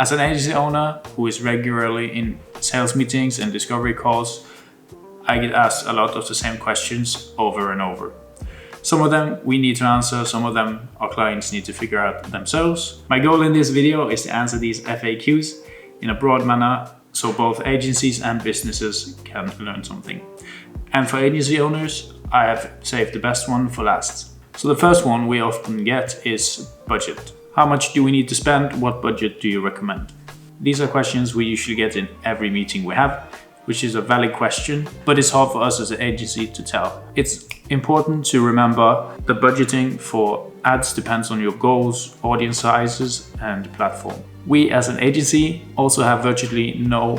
As an agency owner who is regularly in sales meetings and discovery calls, I get asked a lot of the same questions over and over. Some of them we need to answer, some of them our clients need to figure out themselves. My goal in this video is to answer these FAQs in a broad manner so both agencies and businesses can learn something. And for agency owners, I have saved the best one for last. So the first one we often get is budget. How much do we need to spend? What budget do you recommend? These are questions we usually get in every meeting we have, which is a valid question, but it's hard for us as an agency to tell. It's important to remember that budgeting for ads depends on your goals, audience sizes, and platform. We as an agency also have virtually no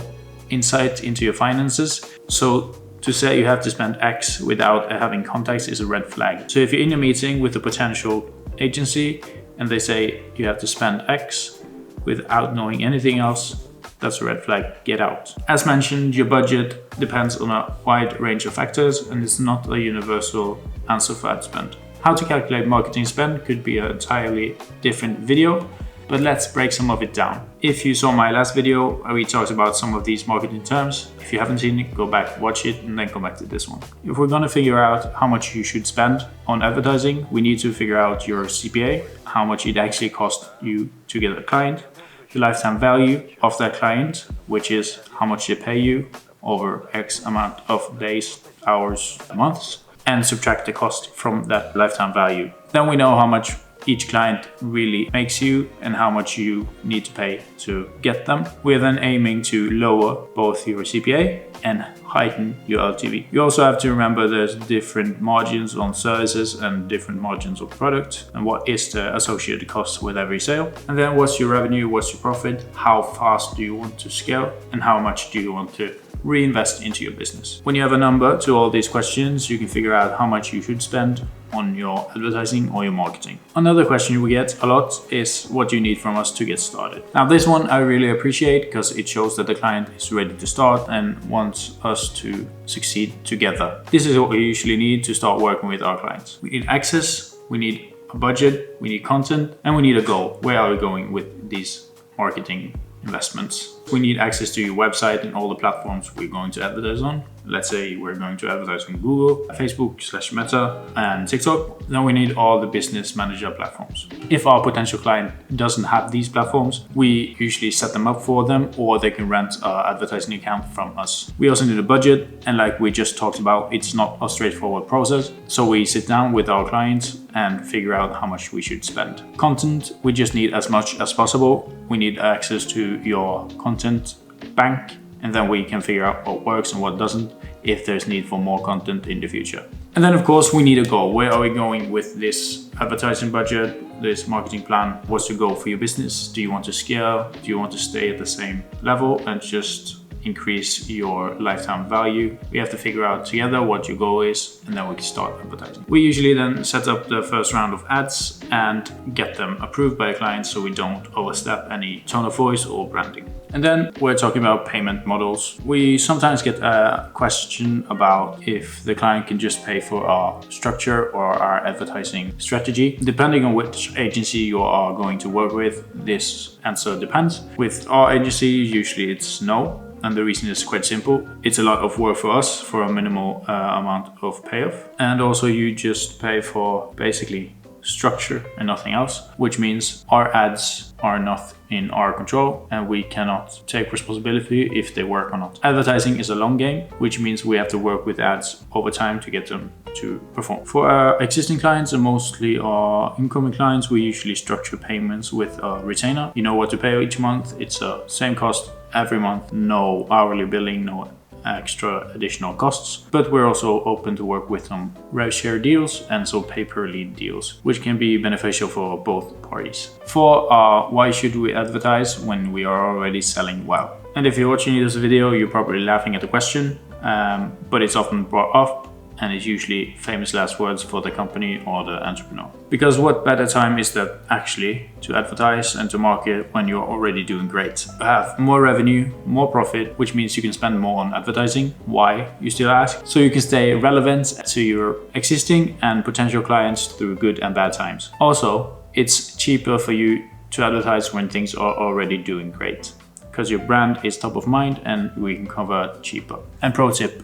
insight into your finances, so to say you have to spend X without having context is a red flag. So if you're in a meeting with a potential agency and they say you have to spend X without knowing anything else, that's a red flag, get out. As mentioned, your budget depends on a wide range of factors and it's not a universal answer for ad spend. How to calculate marketing spend could be an entirely different video, but let's break some of it down. If you saw my last video, we talked about some of these marketing terms. If you haven't seen it, go back, watch it, and then come back to this one. If we're gonna figure out how much you should spend on advertising, we need to figure out your CPA, how much it actually costs you to get a client, the lifetime value of that client, which is how much they pay you over X amount of days, hours, months, and subtract the cost from that lifetime value. Then we know how much each client really makes you and how much you need to pay to get them. We're then aiming to lower both your CPA and heighten your LTV. You also have to remember there's different margins on services and different margins on product and what is the associated cost with every sale. And then what's your revenue, what's your profit, how fast do you want to scale, and how much do you want to reinvest into your business. When you have a number to all these questions, you can figure out how much you should spend on your advertising or your marketing. Another question we get a lot is what you need from us to get started. Now this one I really appreciate because it shows that the client is ready to start and wants us to succeed together. This is what we usually need to start working with our clients. We need access, we need a budget, we need content, and we need a goal. Where are we going with these marketing investments? We need access to your website and all the platforms we're going to advertise on. Let's say we're going to advertise on Google, Facebook/Meta, and TikTok. Then we need all the business manager platforms. If our potential client doesn't have these platforms, we usually set them up for them or they can rent an advertising account from us. We also need a budget, and like we just talked about, it's not a straightforward process. So we sit down with our clients and figure out how much we should spend. Content, we just need as much as possible. We need access to your content bank, and then we can figure out what works and what doesn't if there's need for more content in the future. And then of course we need a goal. Where are we going with this advertising budget, this marketing plan? What's the goal for your business? Do you want to scale? Do you want to stay at the same level and just increase your lifetime value? We have to figure out together what your goal is, and then we can start advertising. We usually then set up the first round of ads and get them approved by the client so we don't overstep any tone of voice or branding. And then we're talking about payment models. We sometimes get a question about if the client can just pay for our structure or our advertising strategy. Depending on which agency you are going to work with, this answer depends. With our agency, usually it's no. And the reason is quite simple. It's a lot of work for us for a minimal amount of payoff. And also you just pay for basically structure and nothing else, which means our ads are not in our control and we cannot take responsibility if they work or not. Advertising is a long game, which means we have to work with ads over time to get them to perform. For our existing clients and mostly our incoming clients, we usually structure payments with a retainer. You know what to pay each month. It's the same cost every month, no hourly billing, no extra additional costs, but we're also open to work with some rev share deals and some pay per lead deals, which can be beneficial for both parties. For why should we advertise when we are already selling well? And if you're watching this video, you're probably laughing at the question, but it's often brought up and it's usually famous last words for the company or the entrepreneur. Because what better time is that actually to advertise and to market when you're already doing great? You have more revenue, more profit, which means you can spend more on advertising. Why, you still ask? So you can stay relevant to your existing and potential clients through good and bad times. Also, it's cheaper for you to advertise when things are already doing great, because your brand is top of mind and we can convert cheaper. And pro tip,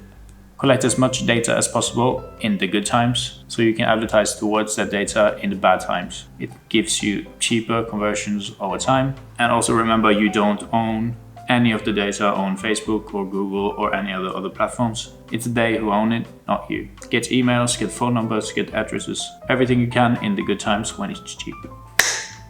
collect as much data as possible in the good times so you can advertise towards that data in the bad times. It gives you cheaper conversions over time. And also remember, you don't own any of the data on Facebook or Google or any other platforms. It's they who own it, not you. Get emails, get phone numbers, get addresses, everything you can in the good times when it's cheap.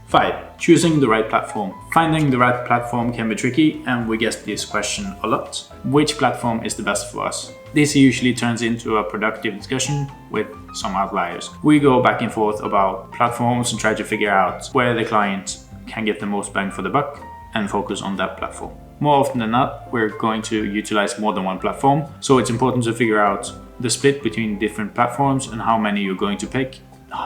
5. Choosing the right platform. Finding the right platform can be tricky, and we get this question a lot. Which platform is the best for us? This usually turns into a productive discussion with some outliers. We go back and forth about platforms and try to figure out where the client can get the most bang for the buck and focus on that platform. More often than not, we're going to utilize more than one platform, so it's important to figure out the split between different platforms and how many you're going to pick.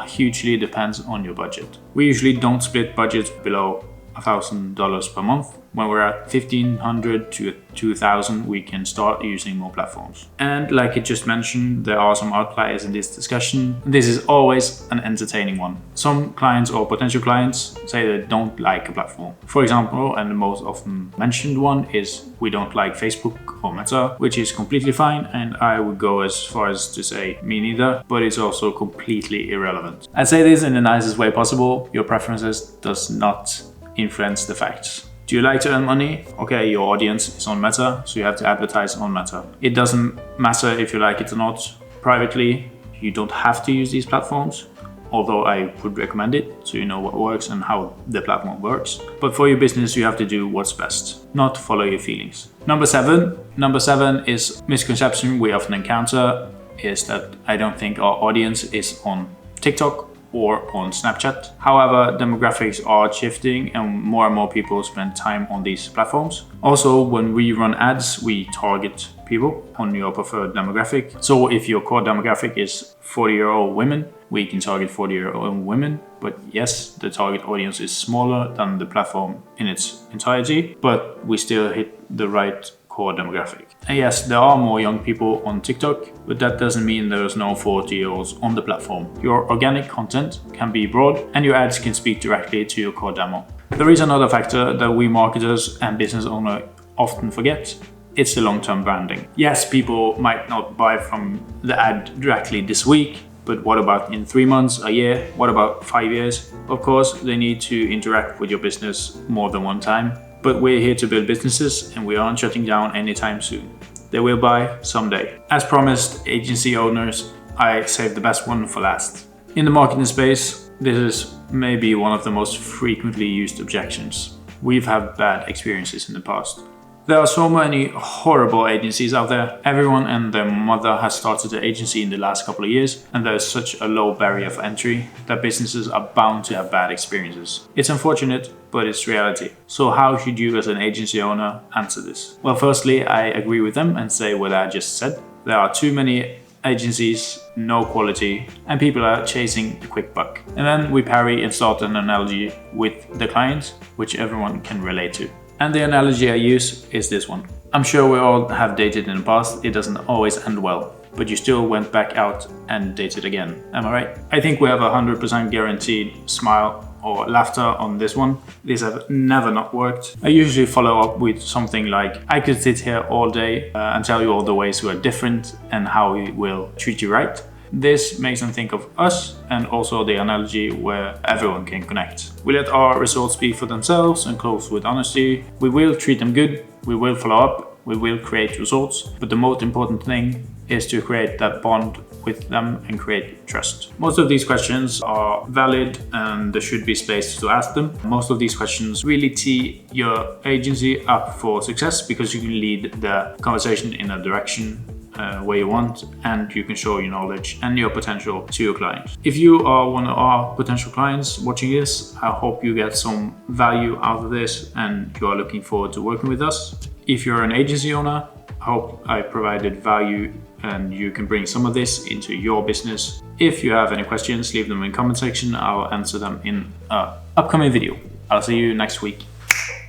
Hugely depends on your budget. We usually don't split budgets below $1,000 per month. When we're at $1,500 to $2,000, we can start using more platforms. And like I just mentioned, there are some outliers in this discussion. This is always an entertaining one. Some clients or potential clients say they don't like a platform. For example, and the most often mentioned one is we don't like Facebook or Meta, which is completely fine, and I would go as far as to say me neither, but it's also completely irrelevant. I say this in the nicest way possible. Your preferences does not influence the facts. Do you like to earn money? Okay, your audience is on Meta, so you have to advertise on Meta. It doesn't matter if you like it or not. Privately, you don't have to use these platforms, although I would recommend it so you know what works and how the platform works. But for your business, you have to do what's best, not follow your feelings. Number seven is misconception we often encounter is that I don't think our audience is on TikTok or on Snapchat. However, demographics are shifting and more people spend time on these platforms. Also, when we run ads, we target people on your preferred demographic. So if your core demographic is 40-year-old women, we can target 40-year-old women. But yes, the target audience is smaller than the platform in its entirety, but we still hit the right core demographic. And yes, there are more young people on TikTok, but that doesn't mean there's no 40-year-olds on the platform. Your organic content can be broad and your ads can speak directly to your core demo. There is another factor that we marketers and business owners often forget. It's the long-term branding. Yes, people might not buy from the ad directly this week, but what about in 3 months, a year? What about 5 years? Of course, they need to interact with your business more than one time. But we're here to build businesses and we aren't shutting down anytime soon. They will buy someday. As promised, agency owners, I saved the best one for last. In the marketing space, this is maybe one of the most frequently used objections. We've had bad experiences in the past. There are so many horrible agencies out there. Everyone and their mother has started an agency in the last couple of years, and there is such a low barrier for entry that businesses are bound to have bad experiences. It's unfortunate, but it's reality. So how should you as an agency owner answer this? Well, firstly, I agree with them and say what I just said. There are too many agencies, no quality, and people are chasing the quick buck. And then we parry and start an analogy with the client, which everyone can relate to. And the analogy I use is this one. I'm sure we all have dated in the past. It doesn't always end well, but you still went back out and dated again. Am I right? I think we have 100% guaranteed smile or laughter on this one. These have never not worked. I usually follow up with something like, I could sit here all day and tell you all the ways we are different and how we will treat you right. This makes them think of us and also the analogy where everyone can connect. We let our results speak for themselves and close with honesty. We will treat them good, we will follow up, we will create results, but the most important thing is to create that bond with them and create trust. Most of these questions are valid and there should be space to ask them. Most of these questions really tee your agency up for success because you can lead the conversation in a direction where you want, and you can show your knowledge and your potential to your clients. If you are one of our potential clients watching this, I hope you get some value out of this and you are looking forward to working with us. If you're an agency owner, I hope I provided value and you can bring some of this into your business. If you have any questions, leave them in the comment section. I'll answer them in an upcoming video. I'll see you next week.